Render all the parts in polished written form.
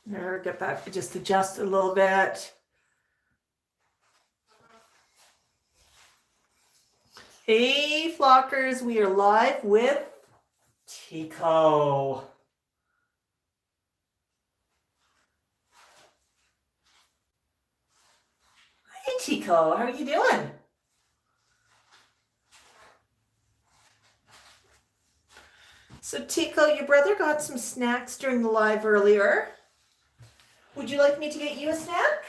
There, get that, just adjust a little bit. Hey, flockers, we are live with Tycho. Hey, Tycho, how are you doing? So, Tycho, your brother got some snacks during the live earlier. Would you like me to get you a snack?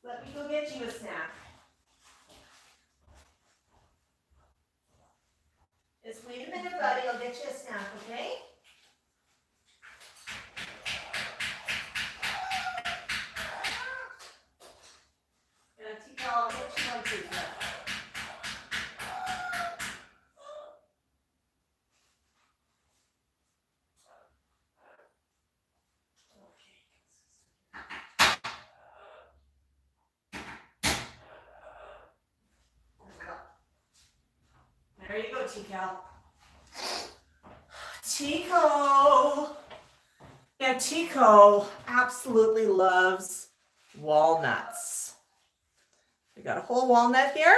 Let me go get you a snack. Just wait a minute, buddy. I'll get you a snack, okay? Yeah, Tikal, I'll get you one too. There you go, Tikal. Tycho. Yeah, Tycho absolutely loves walnuts. We got a whole walnut here.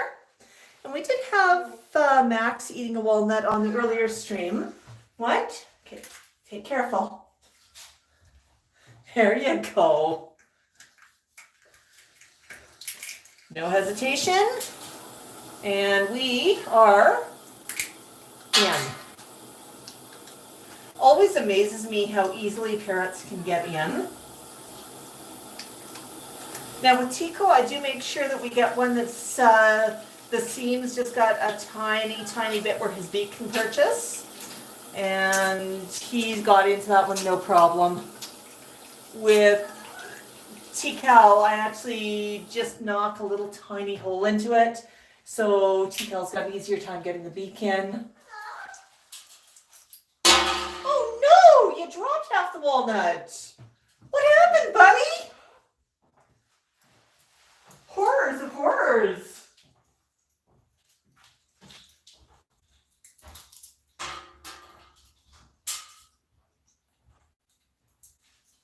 And we did have Max eating a walnut on the earlier stream. What? Okay, take careful. There you go. No hesitation. And we are in. Always amazes me how easily parents can get in. Now with Tycho, I do make sure that we get one that's the seam's just got a tiny, tiny bit where his beak can purchase. And he's got into that one no problem. With Tikal, I actually just knock a little tiny hole into it. So Tikal's got an easier time getting the beak in. Oh no, you dropped half the walnut. What happened, buddy? Horrors of horrors.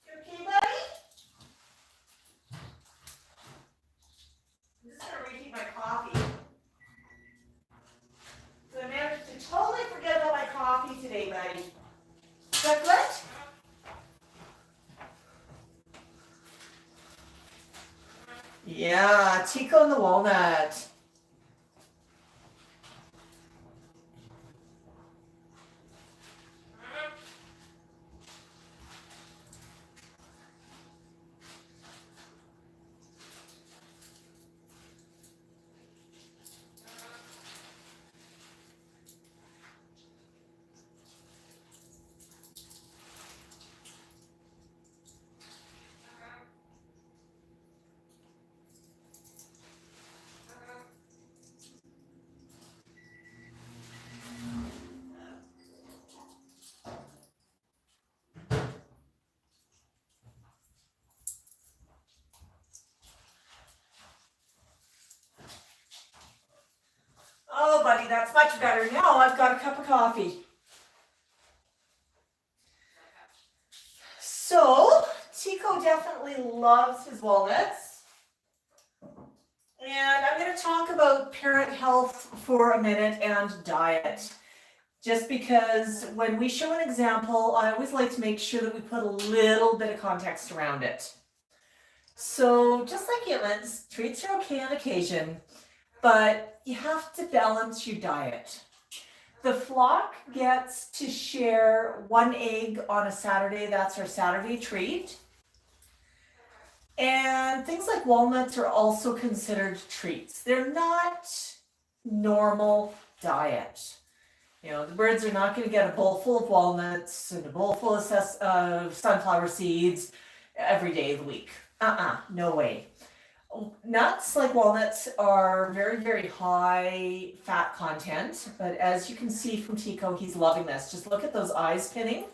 You okay, buddy? I'm just gonna reheat my coffee. So I managed to totally forget about my coffee today, buddy. Is that good? Yeah, Tycho and the walnut. Oh, buddy, that's much better. Now I've got a cup of coffee. So, Tycho definitely loves his walnuts. And I'm going to talk about parent health for a minute and diet. Just because when we show an example, I always like to make sure that we put a little bit of context around it. So, just like humans, treats are okay on occasion, but you have to balance your diet. The flock gets to share one egg on a Saturday. That's our Saturday treat. And things like walnuts are also considered treats. They're not normal diet. You know, the birds are not going to get a bowl full of walnuts and a bowl full of sunflower seeds every day of the week. No way. Nuts like walnuts are very, very high fat content, but as you can see from Tycho, he's loving this. Just look at those eyes pinning.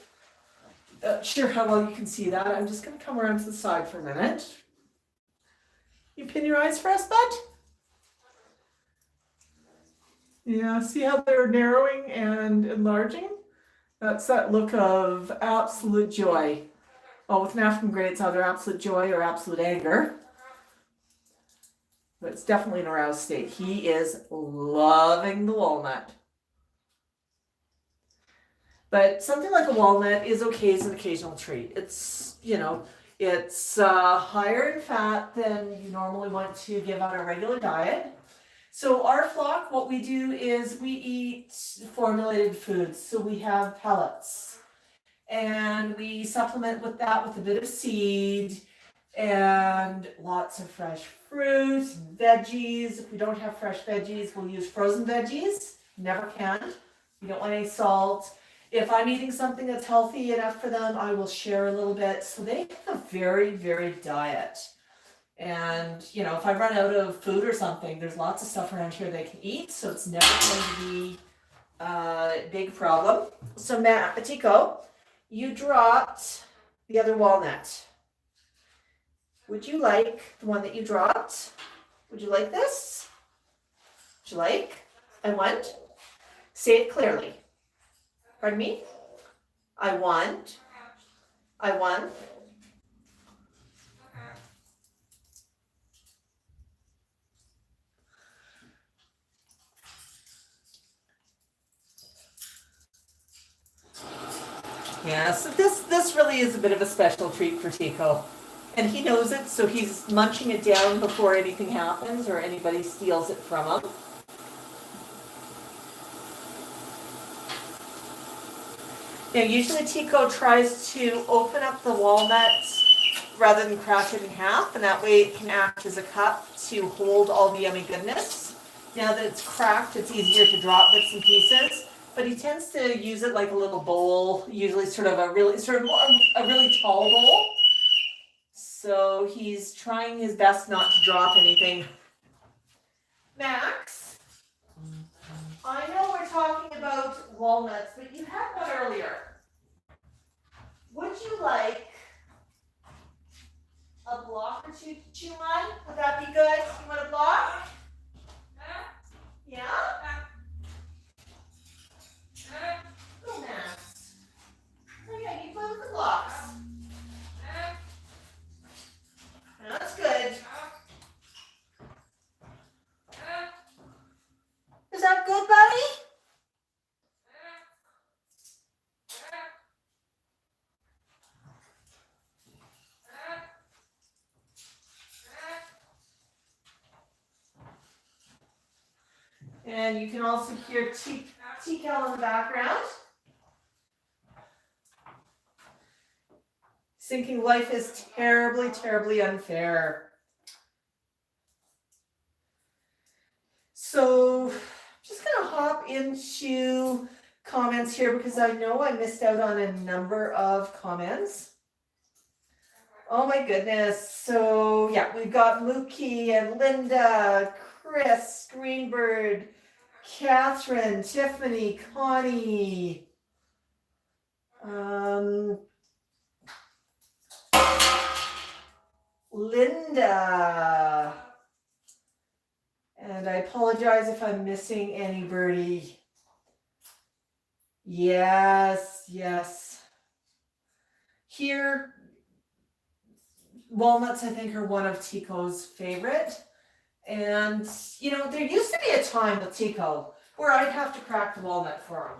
Sure how well you can see that. I'm just going to come around to the side for a minute. You pin your eyes for us, bud? Yeah, see how they're narrowing and enlarging? That's that look of absolute joy. Oh, with an African grey, it's either absolute joy or absolute anger. But it's definitely an aroused state. He is loving the walnut. But something like a walnut is okay as an occasional treat. It's, it's higher in fat than you normally want to give on a regular diet. So our flock, what we do is we eat formulated foods. So we have pellets. And we supplement with that with a bit of seed and lots of fresh fruit, veggies. If we don't have fresh veggies, we'll use frozen veggies. Never canned. We don't want any salt. If I'm eating something that's healthy enough for them, I will share a little bit. So they have a very varied diet. And, if I run out of food or something, there's lots of stuff around here they can eat. So it's never going to be a big problem. So Tikal, you dropped the other walnut. Would you like the one that you dropped? Would you like this? Would you like? I want? Say it clearly. Pardon me? I want. I want. Yeah, so this really is a bit of a special treat for Tycho. And he knows it, so he's munching it down before anything happens or anybody steals it from him. Now, usually Tycho tries to open up the walnuts rather than crack it in half, and that way it can act as a cup to hold all the yummy goodness. Now that it's cracked, it's easier to drop bits and pieces, but he tends to use it like a little bowl, usually a really tall bowl. So he's trying his best not to drop anything. Max, I know we're talking about walnuts, but you had one earlier. Would you like a block or two to chew on? Would that be good? You want a block? Yeah? Oh, Max. Oh, yeah, you play with the blocks. That's good. Is that good, buddy? And you can also hear Tikal in the background. Thinking life is terribly, terribly unfair. So I'm just going to hop into comments here because I know I missed out on a number of comments. Oh my goodness. So yeah, we've got Mookie and Linda, Chris, Greenbird, Catherine, Tiffany, Connie, Linda, and I apologize if I'm missing anybody. Yes. Here, walnuts I think are one of Tycho's favorite. And, there used to be a time with Tycho where I'd have to crack the walnut for him.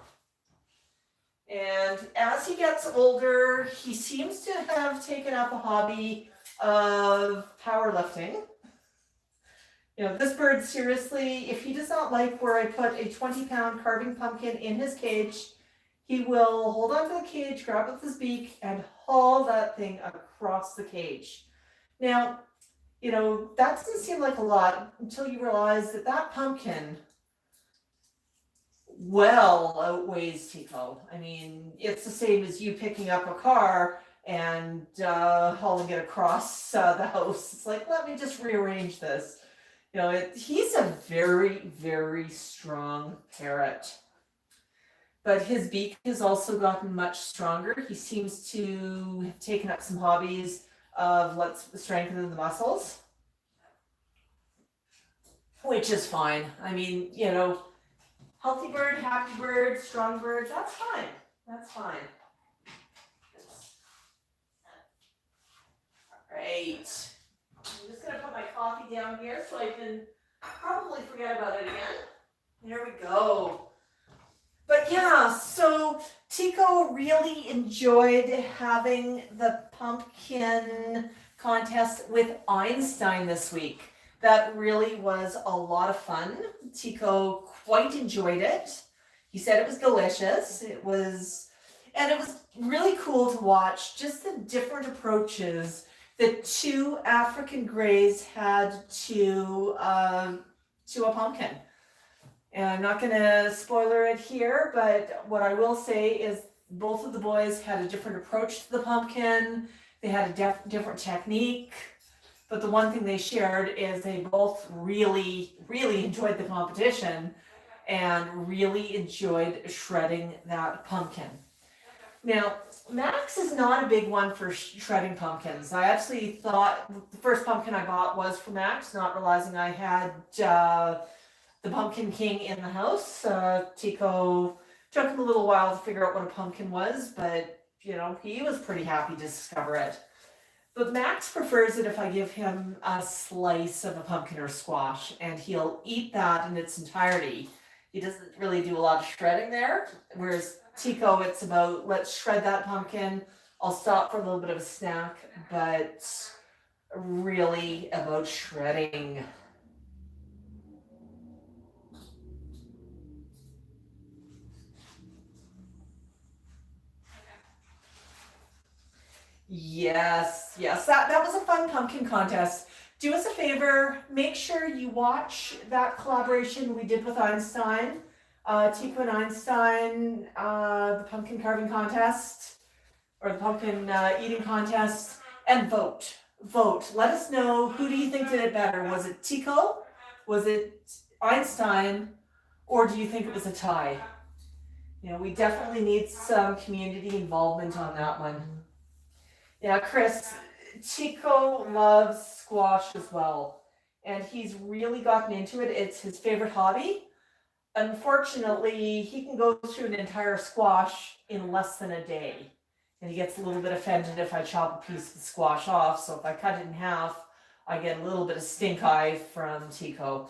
And as he gets older, he seems to have taken up a hobby of powerlifting. This bird, seriously, if he does not like where I put a 20-pound carving pumpkin in his cage, he will hold onto the cage, grab it with his beak, and haul that thing across the cage. Now, that doesn't seem like a lot until you realize that pumpkin well outweighs Tycho. I mean, it's the same as you picking up a car and hauling it across the house. It's like, let me just rearrange this. He's a very, very strong parrot. But his beak has also gotten much stronger. He seems to have taken up some hobbies of let's strengthen the muscles, which is fine. I mean, healthy bird, happy bird, strong bird, that's fine. Right. I'm just gonna put my coffee down here so I can probably forget about it again. There we go. But yeah, so Tycho really enjoyed having the pumpkin contest with Einstein this week. That really was a lot of fun. Tycho quite enjoyed it. He said it was delicious. It was really cool to watch just the different approaches that two African greys had to a pumpkin. And I'm not going to spoiler it here, but what I will say is both of the boys had a different approach to the pumpkin. They had a different technique. But the one thing they shared is they both really, really enjoyed the competition and really enjoyed shredding that pumpkin. Now, Max is not a big one for shredding pumpkins. I actually thought the first pumpkin I bought was for Max, not realizing I had the Pumpkin King in the house. Tycho took him a little while to figure out what a pumpkin was, but he was pretty happy to discover it. But Max prefers it if I give him a slice of a pumpkin or squash, and he'll eat that in its entirety. He doesn't really do a lot of shredding there, whereas Tycho, it's about, let's shred that pumpkin. I'll stop for a little bit of a snack, but really about shredding. Yes, that was a fun pumpkin contest. Do us a favor, make sure you watch that collaboration we did with Einstein, Tycho and Einstein, the pumpkin carving contest, or the pumpkin eating contest, and vote. Let us know, who do you think did it better? Was it Tycho? Was it Einstein? Or do you think it was a tie? We definitely need some community involvement on that one. Yeah, Chris, Tycho loves squash as well, and he's really gotten into it. It's his favorite hobby. Unfortunately, he can go through an entire squash in less than a day, and he gets a little bit offended if I chop a piece of the squash off. So if I cut it in half, I get a little bit of stink eye from Tycho.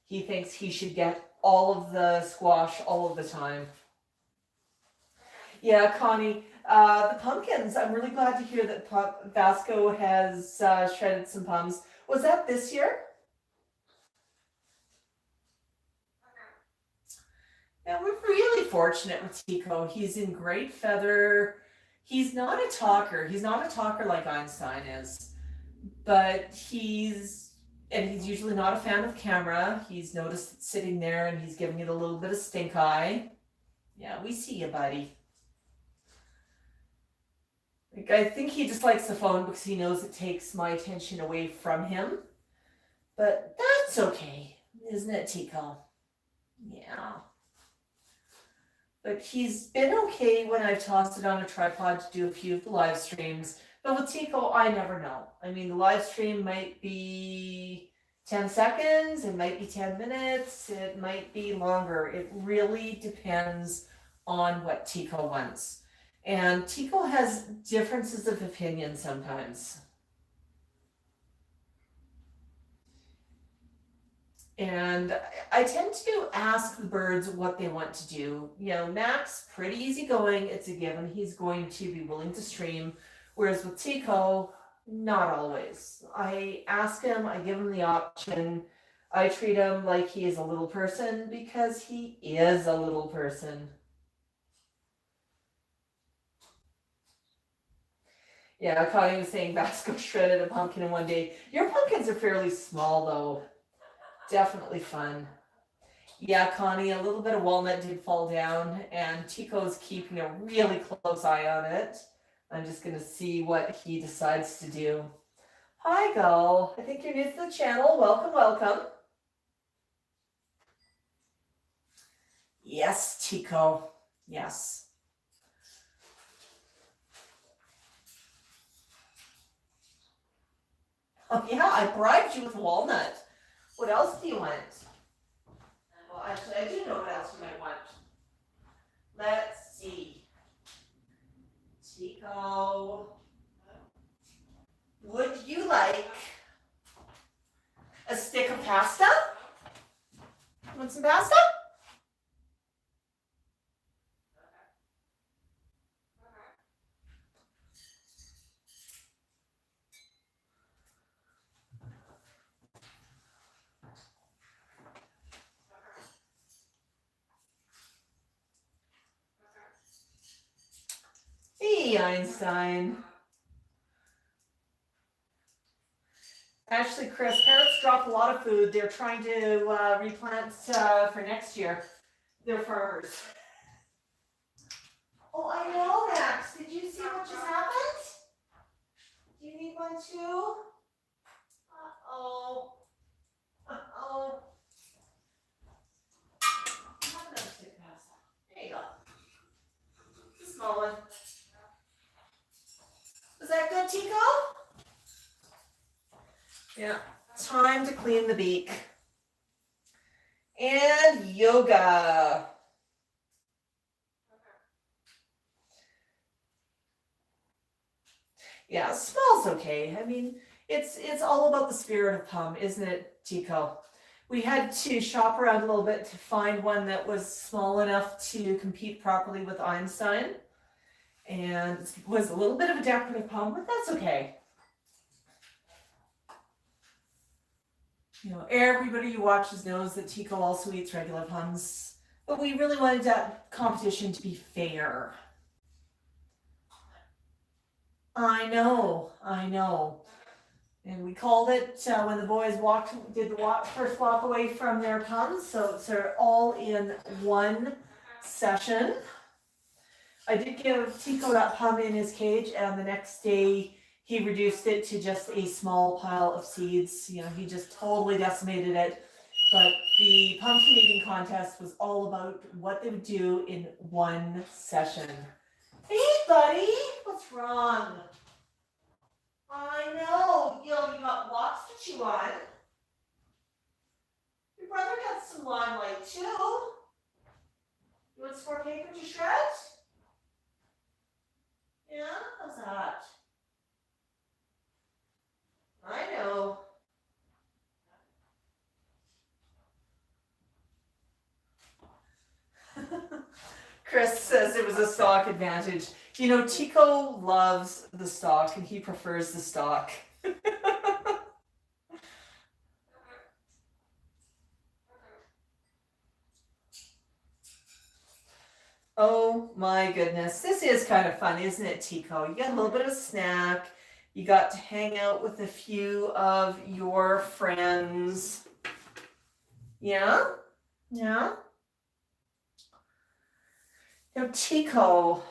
He thinks he should get all of the squash all of the time. Yeah, Connie, the pumpkins, I'm really glad to hear that Vasco has shredded some pums. Was that this year? Yeah, we're really fortunate with Tycho. He's in great feather. He's not a talker. He's not a talker like Einstein is. But he's usually not a fan of camera. He's noticed it sitting there and he's giving it a little bit of stink eye. Yeah, we see you, buddy. I think he just likes the phone because he knows it takes my attention away from him. But that's okay, isn't it, Tikal? Yeah. But he's been okay when I've tossed it on a tripod to do a few of the live streams. But with Tico, I never know. I mean, the live stream might be 10 seconds, it might be 10 minutes, it might be longer. It really depends on what Tico wants. And Tico has differences of opinion sometimes. And I tend to ask the birds what they want to do. Max, pretty easygoing. It's a given. He's going to be willing to stream. Whereas with Tico, not always. I ask him, I give him the option. I treat him like he is a little person because he is a little person. Yeah, Connie was saying Vasco shredded a pumpkin in one day. Your pumpkins are fairly small, though. Definitely fun. Yeah, Connie, a little bit of walnut did fall down, and Tico's keeping a really close eye on it. I'm just going to see what he decides to do. Hi, Gull. I think you're new to the channel. Welcome, welcome. Yes, Tico. Yes. Oh, yeah, I bribed you with walnut. What else do you want? Well, actually, I do know what else you might want. Let's see. Tico. Would you like a stick of pasta? Want some pasta? Hey, Einstein. Actually, Chris, parrots drop a lot of food. They're trying to replant for next year. They're farmers. Oh, I know, Max. Did you see what just happened? Do you need one too? Uh-oh. Uh-oh. Have another stick of pasta. There you go. It's a small one. Was that good, Tikal? Yeah. Time to clean the beak. And yoga. Yeah, small's okay. I mean, it's all about the spirit of Pum, isn't it, Tico? We had to shop around a little bit to find one that was small enough to compete properly with Einstein. And it was a little bit of a decorative Pum, but that's okay. You know, everybody who watches knows that Tico also eats regular Pums, but we really wanted that competition to be fair. I know. And we called it when the boys did the first walk away from their Pums, so they're all in one session. I did give Tico that Pum in his cage, and the next day he reduced it to just a small pile of seeds. You know, he just totally decimated it. But the pumpkin eating contest was all about what they would do in one session. Hey, buddy, what's wrong? I know, you got lots to chew on. Your brother got some limelight too. You want some more paper to shred? Yeah, how's that? I know. Chris says it was a stock advantage. You know, Tico loves the stock and he prefers the stock. Oh my goodness. This is kind of fun, isn't it, Tico? You got a little bit of a snack. You got to hang out with a few of your friends. Yeah? Yeah? Now, Tico,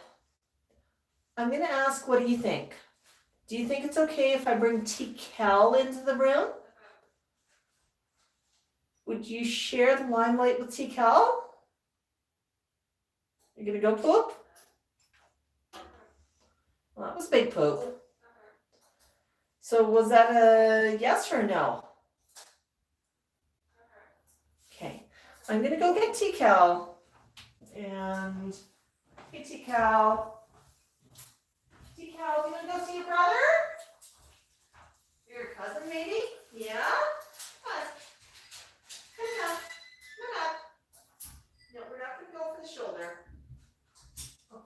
I'm going to ask, what do you think? Do you think it's okay if I bring Tikal into the room? Would you share the limelight with Tikal? You're going to go poop? Well, that was big poop. So was that a yes or no? Okay. I'm going to go get Tikal. And, hey, Tikal. Tikal, you want to go see your brother? Your cousin, maybe? Yeah? Come on. Come on. No, we're not going to go for the shoulder.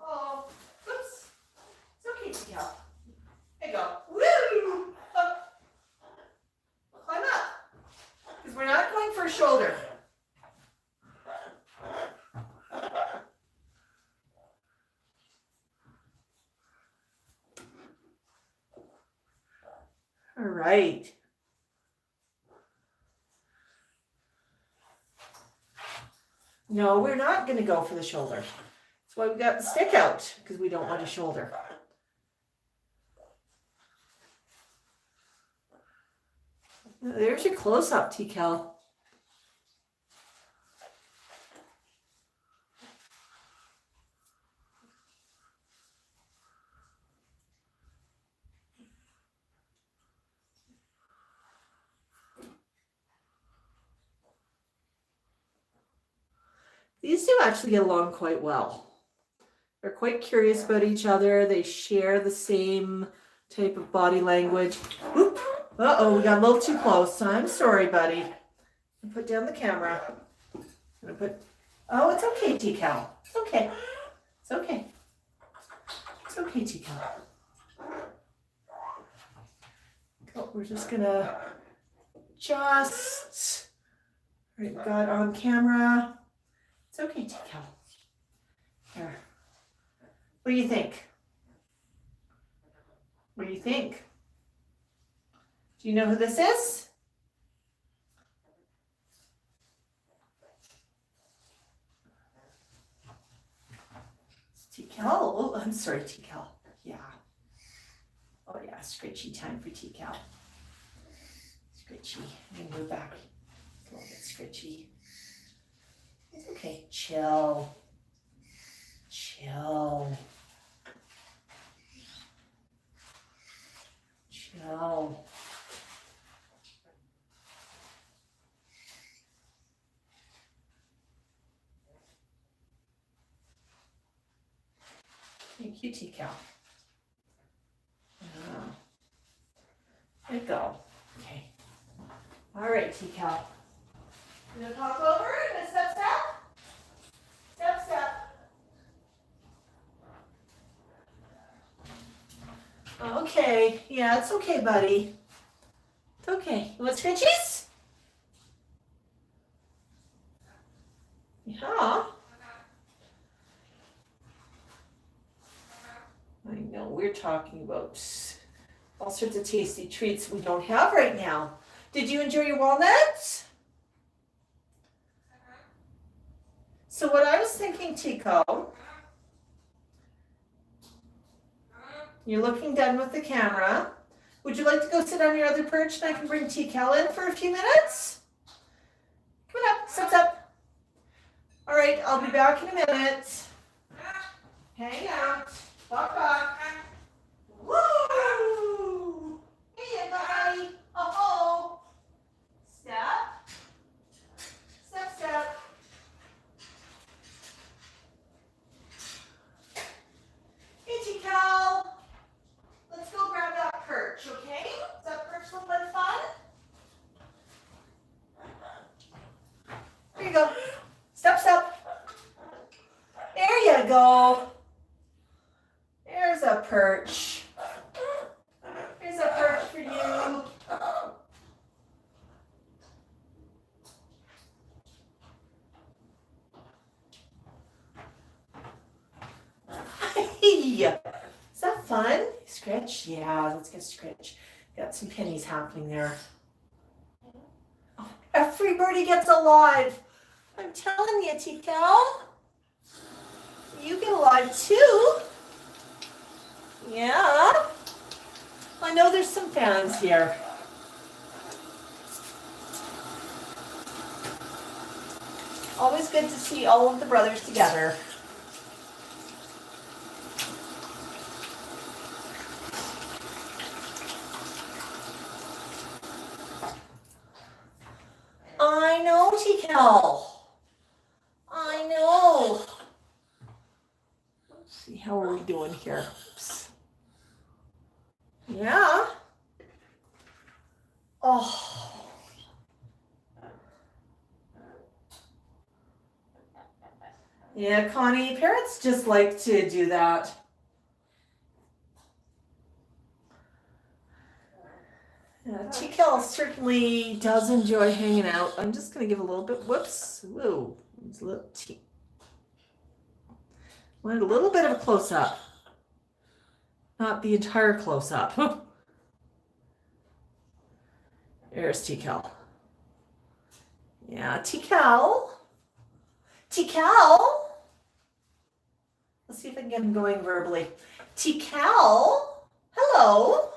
Oh, oops. It's okay, Tikal. There you go. Woo! Up. Climb up. Because we're not going for a shoulder. All right. No, we're not going to go for the shoulder. That's why we got the stick out, because we don't want a shoulder. There's your close-up, Tikal. These two actually get along quite well. They're quite curious about each other. They share the same type of body language. Oop. Uh-oh, we got a little too close. I'm sorry, buddy. Put down the camera. Oh, it's okay, Tikal. It's okay. It's okay. It's okay, Tikal. Oh, we're just gonna got on camera. It's okay, Tikal. Here. What do you think? What do you think? Do you know who this is? It's Tikal. Oh, I'm sorry, Tikal. Yeah. Oh yeah, scritchy time for Tikal. Scritchy. I'm gonna move back. It's a little bit scritchy. It's okay. Chill. Chill. Chill. Thank you, Tikal. There you go. Okay. All right, Tikal. You gonna pop over? You gonna step? Step. Okay. Yeah, it's okay, buddy. It's okay. You want scritchies? Yeah. I know, we're talking about all sorts of tasty treats we don't have right now. Did you enjoy your walnuts? So what I was thinking, Tikal, you're looking done with the camera. Would you like to go sit on your other perch and I can bring Tikal in for a few minutes? Come on up, steps up. All right, I'll be back in a minute. Hang out. Walk. Woo! Hey, buddy. Oh. Step. Hey, Tikal. Let's go grab that perch, okay? Does that perch look like fun? Here you go. Step. There you go. There's a perch. Here's a perch for you. Hey, is that fun? Scratch? Yeah, let's get scratch. Got some pennies happening there. Oh, everybody gets alive. I'm telling you, Tikal. You get alive too. Yeah. I know there's some fans here. Always good to see all of the brothers together. I know, Tikal. I know. Let's see, how are we doing here? Oops. Yeah. Oh. Yeah, Connie, parrots just like to do that. Yeah, Tikal certainly does enjoy hanging out. I'm just going to give a little bit, whoops, whoa, wanted a little bit of a close-up. Not the entire close-up. There's Tikal. Yeah, Tikal. Let's see if I can get him going verbally. Tikal. Hello.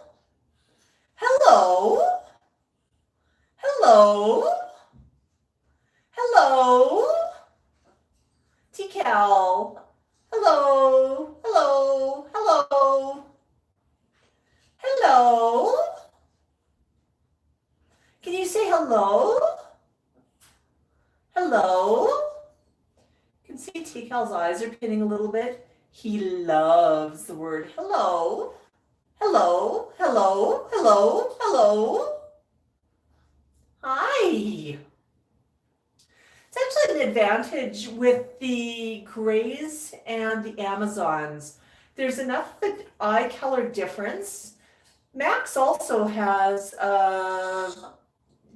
Tikal. Hello. Can you say hello? Hello. You can see Tikal's eyes are pinning a little bit. He loves the word hello. Hello, hello, hello, hello. Hi. It's actually an advantage with the grays and the Amazons. There's enough of an eye color difference. Max also has a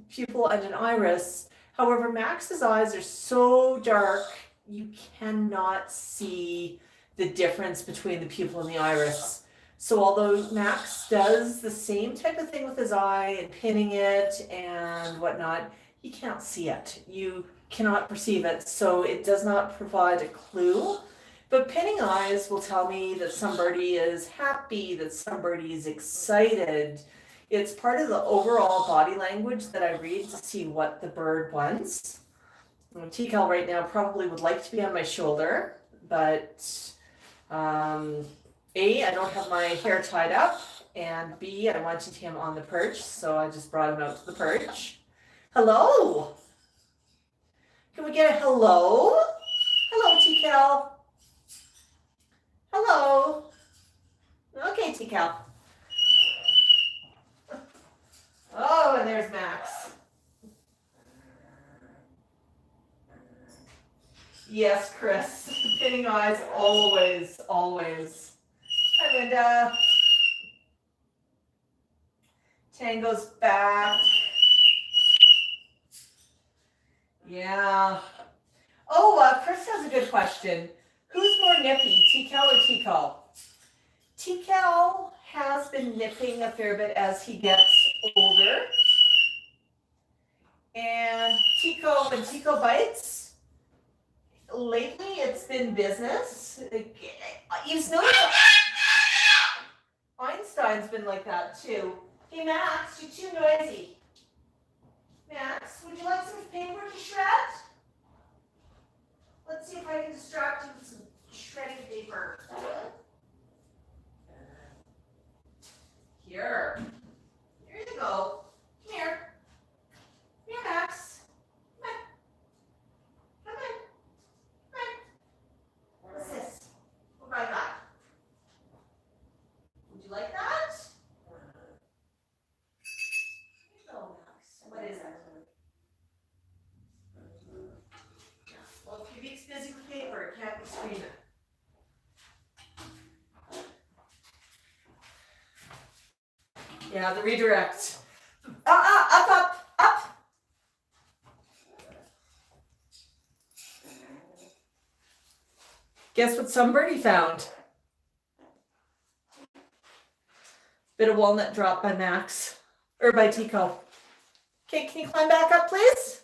pupil and an iris. However, Max's eyes are so dark, you cannot see the difference between the pupil and the iris. So although Max does the same type of thing with his eye and pinning it and whatnot, you can't see it. You cannot perceive it, so it does not provide a clue. But pinning eyes will tell me that somebody is happy, that somebody is excited. It's part of the overall body language that I read to see what the bird wants. Tikal right now probably would like to be on my shoulder, but A, I don't have my hair tied up, and B, I wanted him on the perch, so I just brought him out to the perch. Hello! Can we get a hello? Hello, Tikal. Hello. Okay, Tikal. Oh, and there's Max. Yes, Chris. Pinning eyes always, always. Hi, Linda. Tango's back. Yeah. Oh, Chris has a good question. Who's more nippy, Tikal or Tikal? Tikal has been nipping a fair bit as he gets older. And Tycho, when Tycho bites, lately it's been business. You've noticed Einstein's been like that too. Hey Max, you're too noisy. Max, would you like some paper to shred? Let's see if I can distract you with some shredding paper. Here. Here you go. Come here. Come here, Max. Come on. Come on. Come on. What's this? What have I got? Would you like that? Here you go, Max. What is it? Well, if your beak's busy with paper, it can't be screaming. Yeah, the redirect. Up. Guess what somebody found? Bit of walnut drop by Max, or by Tikal. Okay, can you climb back up, please?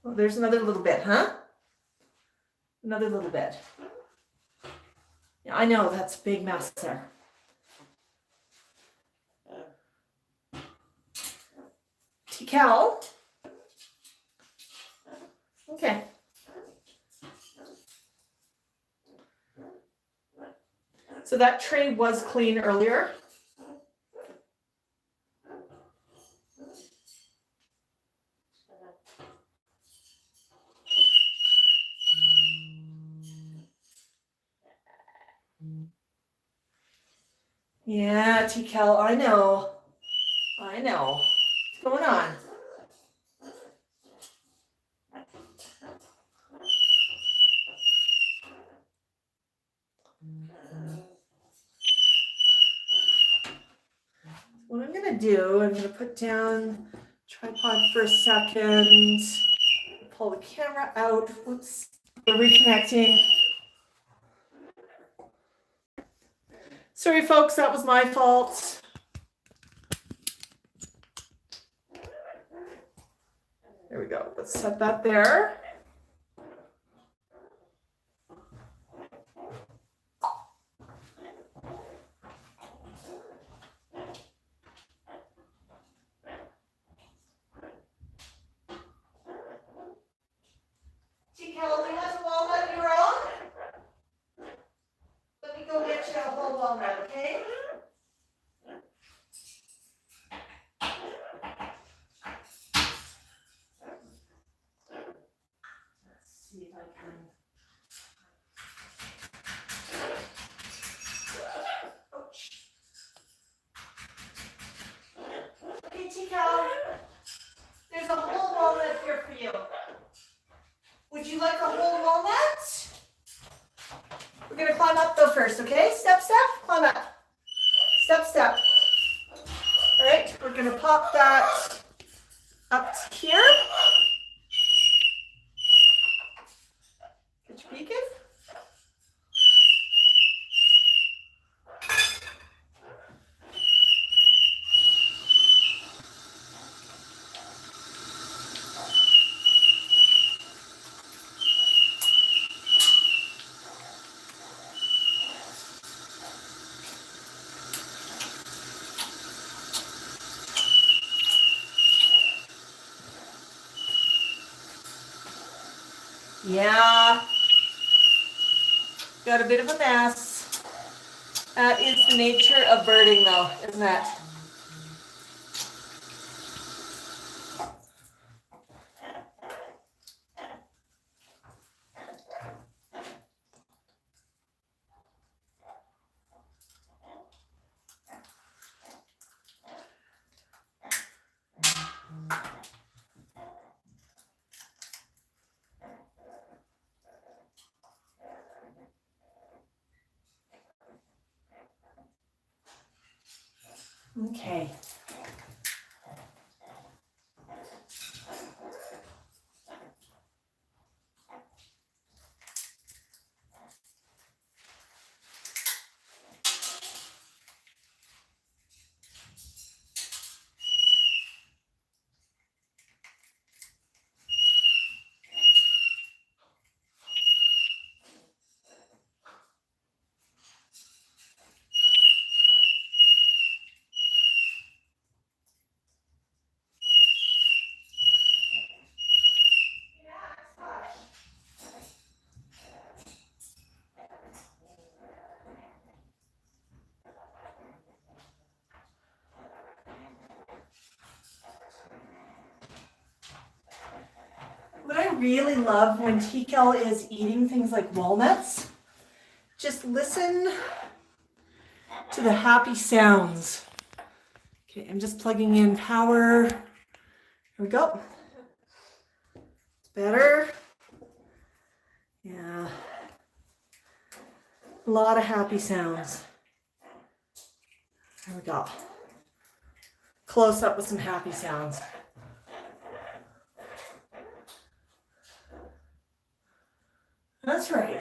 Well, there's another little bit, huh? Another little bit. Yeah, I know, that's a big mess there. Tikal. Okay. So that tray was clean earlier. Yeah, Tikal, I know. What's going on? What I'm gonna do, I'm gonna put down tripod for a second, pull the camera out. Whoops, we're reconnecting. Sorry folks, that was my fault. There we go, let's set that there. Tikal, do you want a walnut of your own? Let me go get you a whole walnut, okay? Let's see if I can climb up. Step, step. All right, we're gonna pop that up to here. Get your beak in. Yeah, got a bit of a mess. That is the nature of birding though, isn't it? Okay. What I really love when Tikal is eating things like walnuts, just listen to the happy sounds. Okay, I'm just plugging in power. Here we go. It's better. Yeah. A lot of happy sounds. There we go. Close up with some happy sounds. That's right.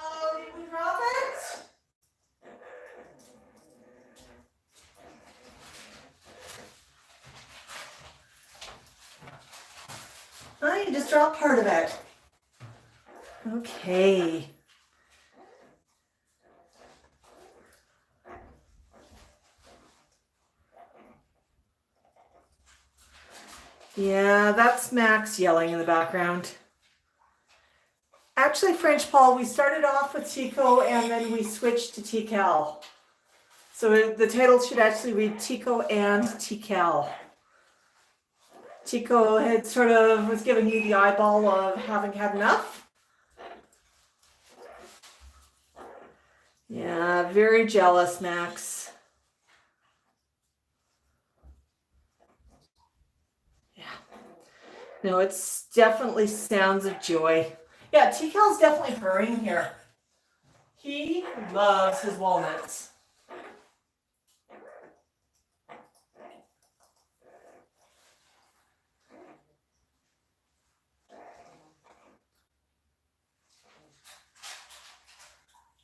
Uh-oh, did we drop it? Oh, you just dropped part of it. Okay. Yeah, that's Max yelling in the background. Actually, French Paul, we started off with Tycho and then we switched to Tikal. So the title should actually read Tycho and Tikal. Tycho had sort of was giving you the eyeball of having had enough. Yeah, very jealous, Max. Yeah. No, it's definitely sounds of joy. Yeah, Tikal's definitely purring here. He loves his walnuts.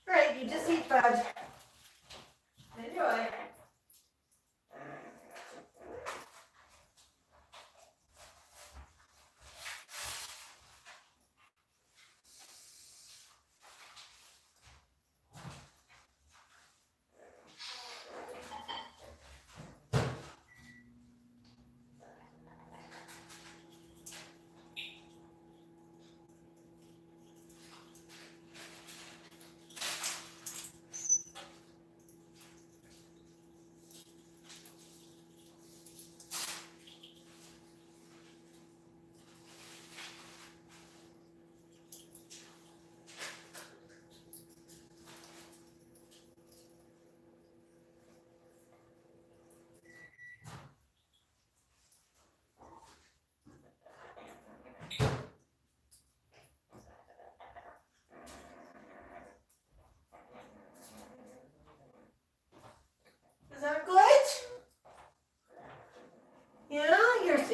All right, you just eat, bud. Enjoy.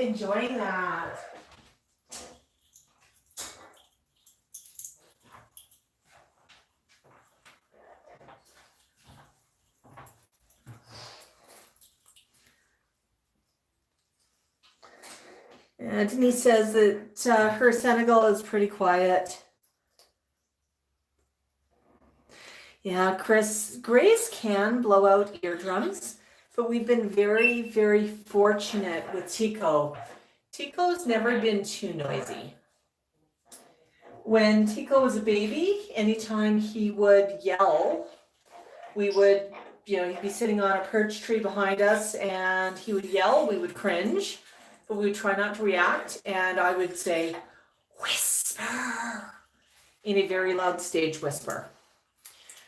enjoying that. Denise says that her Senegal is pretty quiet. Yeah, Chris, grays can blow out eardrums, but we've been very, very fortunate with Tycho. Tycho's never been too noisy. When Tikal was a baby, anytime he would yell, we would, he'd be sitting on a perch tree behind us and he would yell, we would cringe, but we would try not to react, and I would say, whisper, in a very loud stage whisper.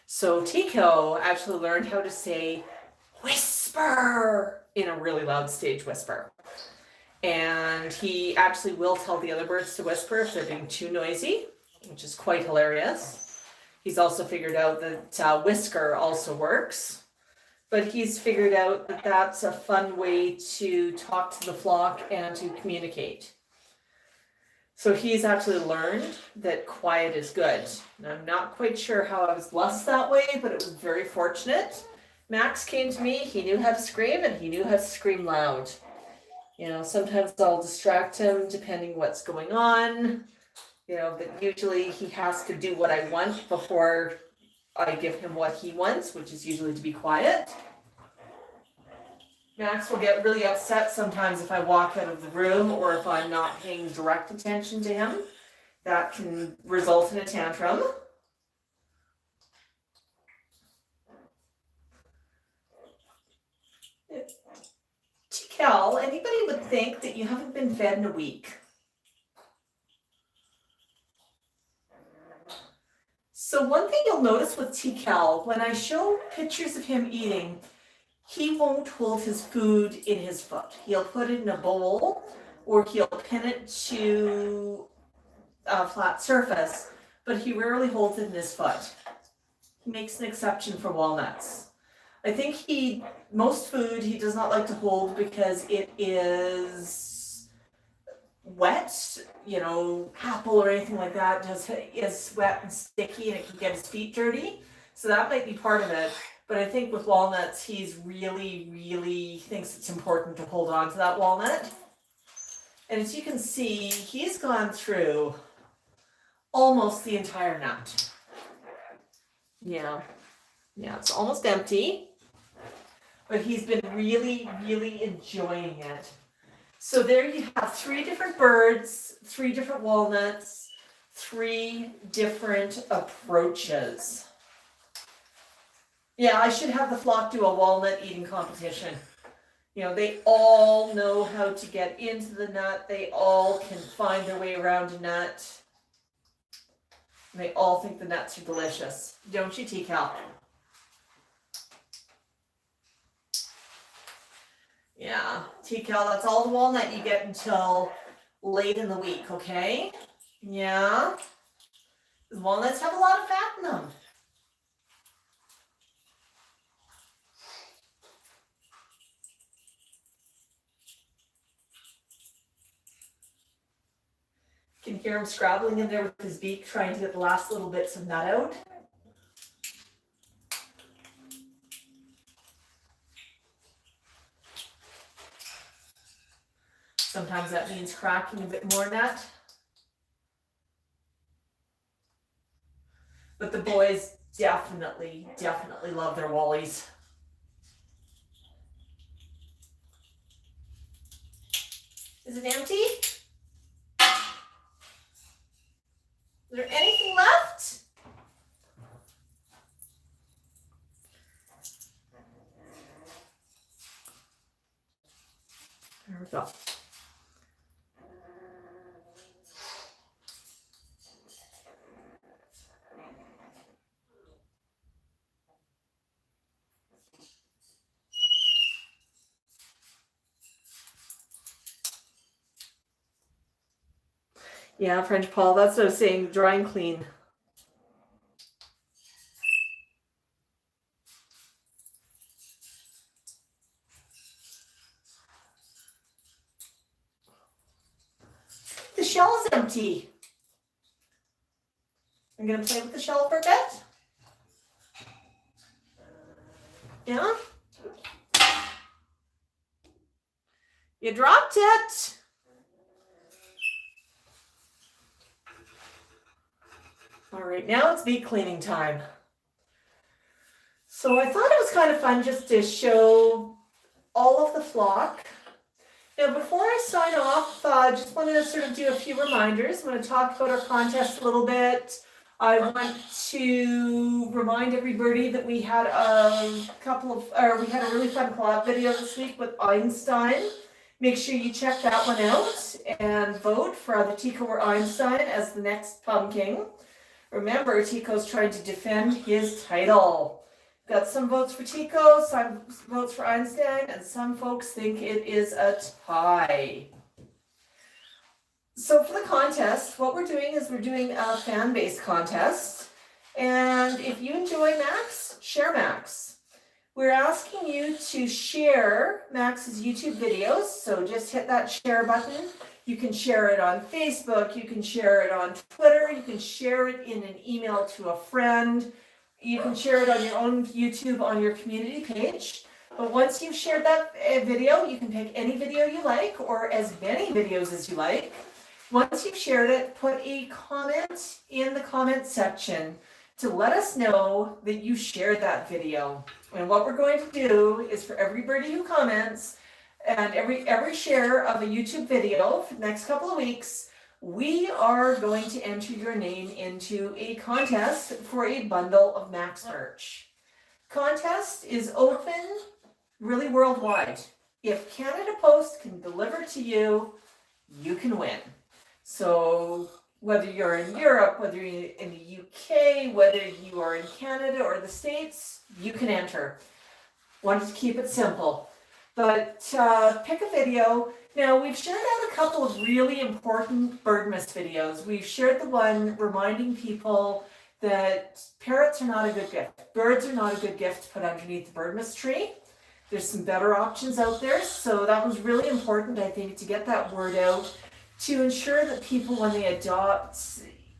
So Tikal actually learned how to say whisper in a really loud stage whisper. And he actually will tell the other birds to whisper if they're being too noisy, which is quite hilarious. He's also figured out that whisker also works, but he's figured out that that's a fun way to talk to the flock and to communicate. So he's actually learned that quiet is good. And I'm not quite sure how I was blessed that way, but it was very fortunate. Max came to me, he knew how to scream, and he knew how to scream loud. Sometimes I'll distract him depending what's going on. But usually he has to do what I want before I give him what he wants, which is usually to be quiet. Max will get really upset sometimes if I walk out of the room or if I'm not paying direct attention to him. That can result in a tantrum. Tikal, anybody would think that you haven't been fed in a week. So one thing you'll notice with Tikal, when I show pictures of him eating, he won't hold his food in his foot. He'll put it in a bowl or he'll pin it to a flat surface, but he rarely holds it in his foot. He makes an exception for walnuts. I think most food he does not like to hold because it is wet, apple or anything like that is wet and sticky and it can get his feet dirty. So that might be part of it. But I think with walnuts, he's really, really thinks it's important to hold on to that walnut. And as you can see, he's gone through almost the entire nut. Yeah, it's almost empty. But he's been really, really enjoying it. So there you have 3 different birds, 3 different walnuts, 3 different approaches. Yeah, I should have the flock do a walnut eating competition. They all know how to get into the nut. They all can find their way around a nut. And they all think the nuts are delicious. Don't you, Tikal? Yeah, Tikal, that's all the walnut you get until late in the week, okay? Yeah. Because walnuts have a lot of fat in them. You can hear him scrabbling in there with his beak, trying to get the last little bits of nut out. Sometimes that means cracking a bit more nut. But the boys definitely love their wallies. Is it empty? Is there anything left? There we go. Yeah, French Paul, that's what I was saying, dry and clean. shell is empty. I'm going to play with the shell for a bit. Yeah. You dropped it. All right, now it's beak cleaning time. So I thought it was kind of fun just to show all of the flock. Now, before I sign off, I just want to sort of do a few reminders. I'm going to talk about our contest a little bit. I want to remind everybody that we had we had a really fun collab video this week with Einstein. Make sure you check that one out and vote for either Tycho or Einstein as the next pumpkin. Remember, Tycho's trying to defend his title. Got some votes for Tycho, some votes for Einstein, and some folks think it is a tie. So for the contest, what we're doing is we're doing a fan-based contest. And if you enjoy Max, share Max. We're asking you to share Max's YouTube videos. So just hit that share button. You can share it on Facebook. You can share it on Twitter. You can share it in an email to a friend. You can share it on your own YouTube on your community page. But once you've shared that video, you can pick any video you like or as many videos as you like. Once you've shared it, put a comment in the comment section to let us know that you shared that video. And what we're going to do is for everybody who comments and every share of a YouTube video for the next couple of weeks, we are going to enter your name into a contest for a bundle of Max merch. Contest is open really worldwide. If Canada Post can deliver to you, you can win. So whether you're in Europe, whether you're in the UK, whether you are in Canada or the States, you can enter. Wanted to keep it simple. But pick a video. Now, we've shared out a couple of really important Birdmas videos. We've shared the one reminding people that parrots are not a good gift. Birds are not a good gift to put underneath the Birdmas tree. There's some better options out there. So that was really important, I think, to get that word out, to ensure that people, when they adopt,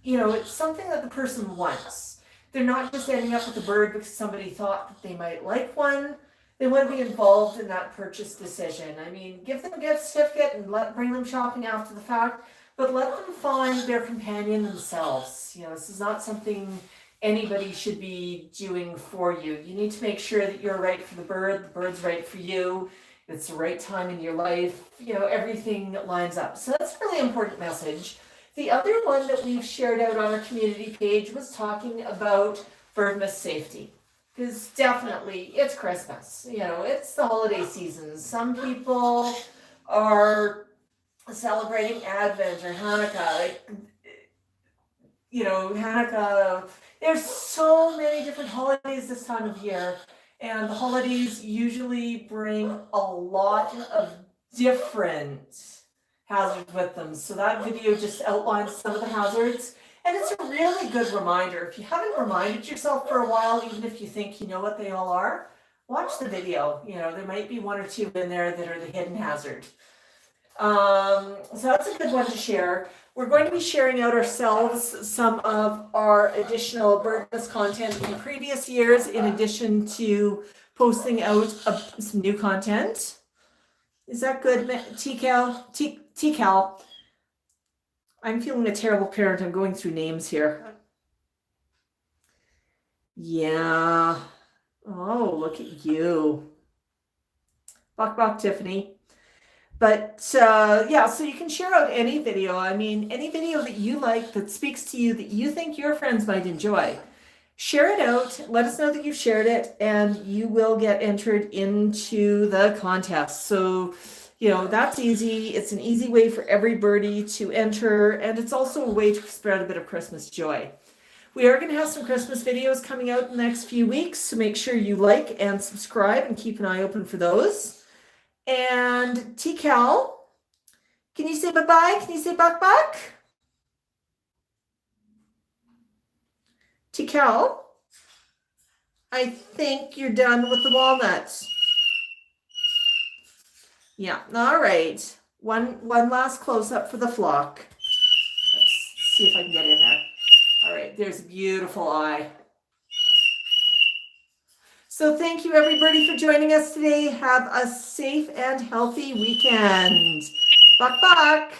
it's something that the person wants. They're not just ending up with a bird because somebody thought that they might like one. They want to be involved in that purchase decision. I mean, give them a gift certificate and bring them shopping after the fact, but let them find their companion themselves. This is not something anybody should be doing for you. You need to make sure that you're right for the bird's right for you. It's the right time in your life. Everything lines up. So that's a really important message. The other one that we've shared out on our community page was talking about Birdmas safety. Because definitely it's Christmas, it's the holiday season. Some people are celebrating Advent or Hanukkah, Hanukkah. There's so many different holidays this time of year, and the holidays usually bring a lot of different hazards with them. So that video just outlines some of the hazards. And it's a really good reminder. If you haven't reminded yourself for a while, even if you think you know what they all are, watch the video. There might be one or two in there that are the hidden hazard. So that's a good one to share. We're going to be sharing out ourselves some of our additional Birdmas content in previous years, in addition to posting out some new content. Is that good, Tikal? I'm feeling a terrible parent. I'm going through names here. Yeah. Oh, look at you. Bok, Tiffany. But so you can share out any video. I mean, any video that you like that speaks to you, that you think your friends might enjoy. Share it out. Let us know that you shared it, and you will get entered into the contest. So that's easy. It's an easy way for everybody to enter, and it's also a way to spread a bit of Christmas joy. We are going to have some Christmas videos coming out in the next few weeks, so make sure you like and subscribe and keep an eye open for those. And Tikal, can you say bye-bye? Can you say buck? Tikal, I think you're done with the walnuts. Yeah, all right. One last close-up for the flock. see if I can get in there. All right, there's a beautiful eye. So thank you everybody for joining us today. Have a safe and healthy weekend. Buck, buck.